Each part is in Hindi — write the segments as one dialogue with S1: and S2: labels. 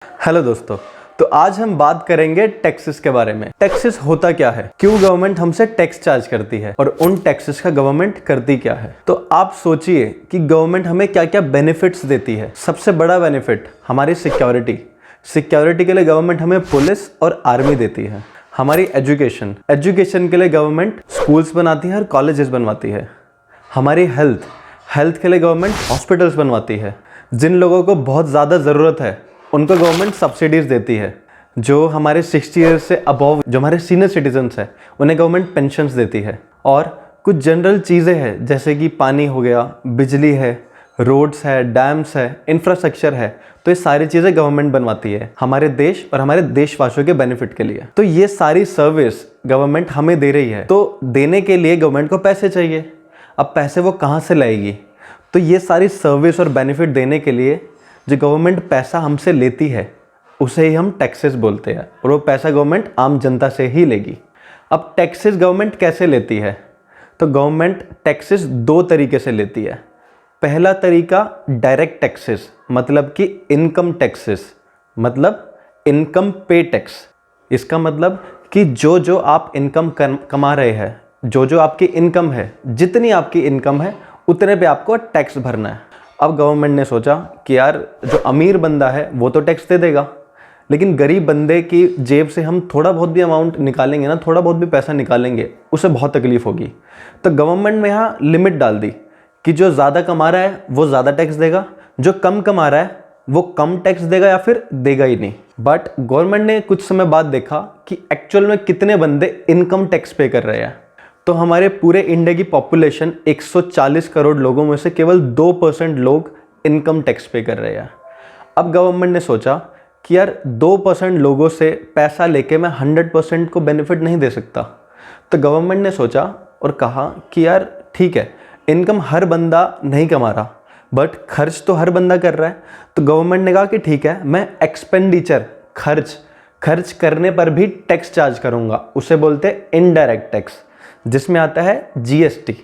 S1: हेलो दोस्तों, तो आज हम बात करेंगे टैक्सेस के बारे में। टैक्सेस होता क्या है, क्यों गवर्नमेंट हमसे टैक्स चार्ज करती है और उन टैक्सेस का गवर्नमेंट करती क्या है। तो आप सोचिए कि गवर्नमेंट हमें क्या क्या बेनिफिट्स देती है। सबसे बड़ा बेनिफिट हमारी सिक्योरिटी के लिए गवर्नमेंट हमें पुलिस और आर्मी देती है। हमारी एजुकेशन के लिए गवर्नमेंट स्कूल्स बनाती है और कॉलेजेस बनवाती है। हमारी हेल्थ के लिए गवर्नमेंट हॉस्पिटल्स बनवाती है। जिन लोगों को बहुत ज़्यादा ज़रूरत है उनको गवर्नमेंट सब्सिडीज़ देती है। जो हमारे 60 ईयर्स से अबव जो हमारे सीनियर सिटीजन्स हैं उन्हें गवर्नमेंट पेंशन्स देती है। और कुछ जनरल चीज़ें हैं जैसे कि पानी हो गया, बिजली है, रोड्स है, डैम्स है, इंफ्रास्ट्रक्चर है, तो ये सारी चीज़ें गवर्नमेंट बनवाती है हमारे देश और हमारे देशवासियों के बेनिफिट के लिए। तो ये सारी सर्विस गवर्नमेंट हमें दे रही है, तो देने के लिए गवर्नमेंट को पैसे चाहिए। अब पैसे वो कहाँ से लाएगी? तो ये सारी सर्विस और बेनिफिट देने के लिए जो गवर्नमेंट पैसा हमसे लेती है उसे ही हम टैक्सेस बोलते हैं, और वो पैसा गवर्नमेंट आम जनता से ही लेगी। अब टैक्सेस गवर्नमेंट कैसे लेती है? तो गवर्नमेंट टैक्सेस दो तरीके से लेती है। पहला तरीका डायरेक्ट टैक्सेस, मतलब कि इनकम टैक्सेस, मतलब इनकम पे टैक्स। इसका मतलब कि जो आप इनकम कमा रहे हैं, जो आपकी इनकम है, जितनी आपकी इनकम है उतने पे आपको टैक्स भरना है। अब गवर्नमेंट ने सोचा कि यार जो अमीर बंदा है वो तो टैक्स दे देगा, लेकिन गरीब बंदे की जेब से हम थोड़ा बहुत भी अमाउंट निकालेंगे ना, थोड़ा बहुत भी पैसा निकालेंगे, उसे बहुत तकलीफ होगी। तो गवर्नमेंट ने यहाँ लिमिट डाल दी कि जो ज़्यादा कमा रहा है वो ज़्यादा टैक्स देगा, जो कम कमा रहा है वो कम टैक्स देगा या फिर देगा ही नहीं। बट गवर्नमेंट ने कुछ समय बाद देखा कि एक्चुअल में कितने बंदे इनकम टैक्स पे कर रहे हैं। तो हमारे पूरे इंडिया की पॉपुलेशन 140 करोड़ लोगों में से केवल 2% लोग इनकम टैक्स पे कर रहे हैं। अब गवर्नमेंट ने सोचा कि यार 2% लोगों से पैसा लेके मैं 100% को बेनिफिट नहीं दे सकता। तो गवर्नमेंट ने सोचा और कहा कि यार ठीक है, इनकम हर बंदा नहीं कमा रहा बट खर्च तो हर बंदा कर रहा है। तो गवर्नमेंट ने कहा कि ठीक है, मैं एक्सपेंडिचर खर्च करने पर भी टैक्स चार्ज करूँगा। उसे बोलते हैं इनडायरेक्ट टैक्स, जिसमें आता है जीएसटी।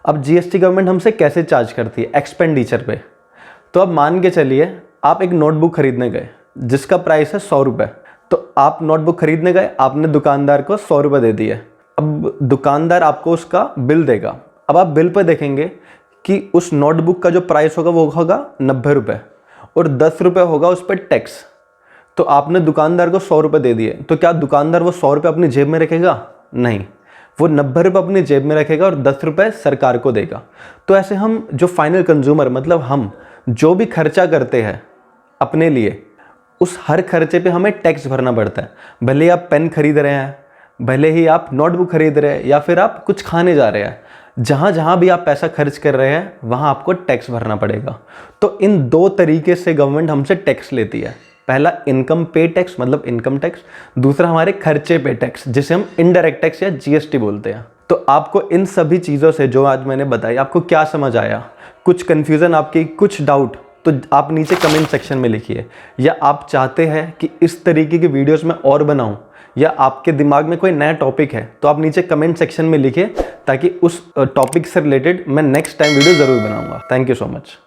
S1: अब जीएसटी गवर्नमेंट हमसे कैसे चार्ज करती है? एक्सपेंडिचर पे। तो अब मान के चलिए आप एक नोटबुक खरीदने गए जिसका प्राइस है 100 रुपये। तो आप नोटबुक खरीदने गए, आपने दुकानदार को 100 रुपये दे दिए। अब दुकानदार आपको उसका बिल देगा। अब आप बिल पे देखेंगे कि उस नोटबुक का जो प्राइस होगा वो होगा 90 रुपये और 10 रुपये होगा उस पर टैक्स। तो आपने दुकानदार को 100 रुपये दे दिए, तो क्या दुकानदार वो 100 रुपये अपनी जेब में रखेगा? नहीं, वो 90 रुपये अपनी जेब में रखेगा और 10 रुपये सरकार को देगा। तो ऐसे हम जो फाइनल कंज्यूमर, मतलब हम जो भी खर्चा करते हैं अपने लिए, उस हर खर्चे पे हमें टैक्स भरना पड़ता है। भले ही आप पेन खरीद रहे हैं, भले ही आप नोटबुक खरीद रहे हैं, या फिर आप कुछ खाने जा रहे हैं, जहाँ भी आप पैसा खर्च कर रहे हैं वहाँ आपको टैक्स भरना पड़ेगा। तो इन दो तरीके से गवर्नमेंट हमसे टैक्स लेती है। पहला इनकम पे टैक्स मतलब इनकम टैक्स, दूसरा हमारे खर्चे पे टैक्स जिसे हम इनडायरेक्ट टैक्स या जीएसटी बोलते हैं। तो आपको इन सभी चीज़ों से जो आज मैंने बताई, आपको क्या समझ आया? कुछ कन्फ्यूज़न, आपकी कुछ डाउट, तो आप नीचे कमेंट सेक्शन में लिखिए। या आप चाहते हैं कि इस तरीके की वीडियोस मैं और बनाऊं, या आपके दिमाग में कोई नया टॉपिक है, तो आप नीचे कमेंट सेक्शन में लिखिए ताकि उस टॉपिक से रिलेटेड मैं नेक्स्ट टाइम वीडियो ज़रूर बनाऊंगा। Thank you so much.